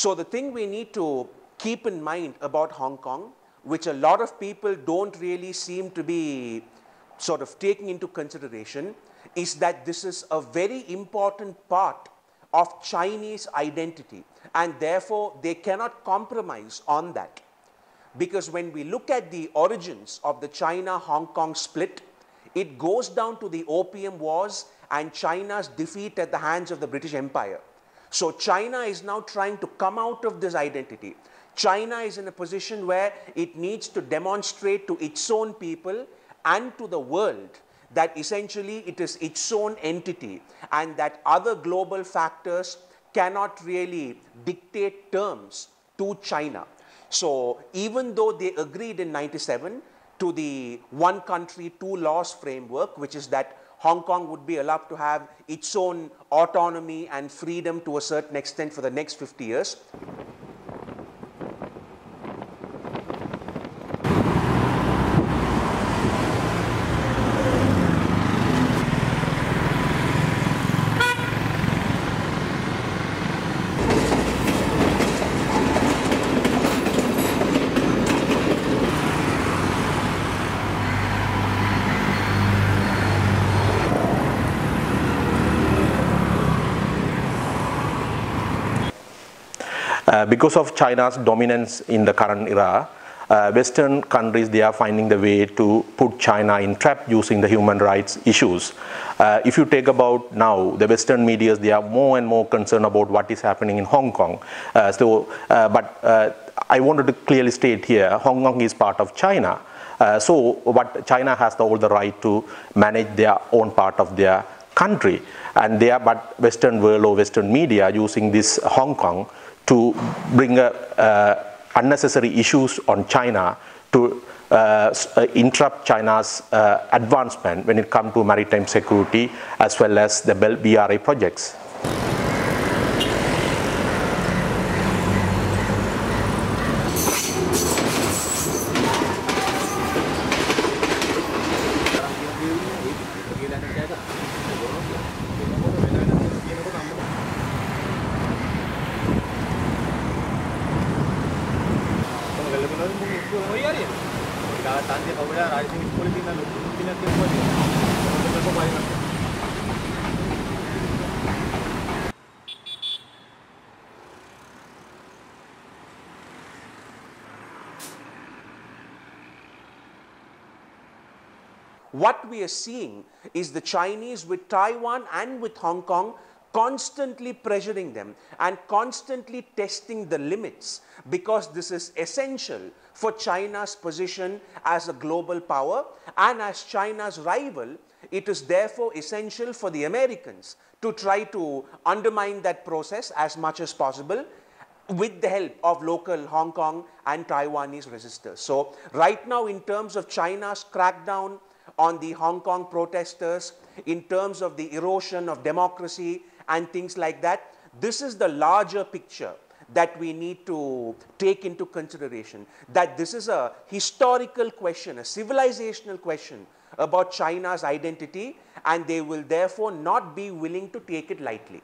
So the thing we need to keep in mind about Hong Kong, which a lot of people don't really seem to be sort of taking into consideration, is that this is a very important part of Chinese identity, and therefore they cannot compromise on that. Because when we look at the origins of the China-Hong Kong split, it goes down to the Opium Wars and China's defeat at the hands of the British Empire. So China is now trying to come out of this identity. China is in a position where it needs to demonstrate to its own people and to the world that essentially it is its own entity and that other global factors cannot really dictate terms to China. So even though they agreed in '97 to the one country, two laws framework, which is that Hong Kong would be allowed to have its own autonomy and freedom to a certain extent for the next 50 years. Because of China's dominance in the current era, Western countries, they are finding the way to put China in trap using the human rights issues. If you take about now, the Western media, they are more and more concerned about what is happening in Hong Kong. But I wanted to clearly state here, Hong Kong is part of China. But China has all the right to manage their own part of their country. And but Western world or Western media using this Hong Kong to bring unnecessary issues on China to interrupt China's advancement when it comes to maritime security as well as the BRI projects. What we are seeing is the Chinese with Taiwan and with Hong Kong constantly pressuring them and constantly testing the limits, because this is essential for China's position as a global power, and as China's rival, it is therefore essential for the Americans to try to undermine that process as much as possible with the help of local Hong Kong and Taiwanese resistors. So right now, in terms of China's crackdown on the Hong Kong protesters, in terms of the erosion of democracy and things like that, this is the larger picture that we need to take into consideration, that this is a historical question, a civilizational question about China's identity, and they will therefore not be willing to take it lightly.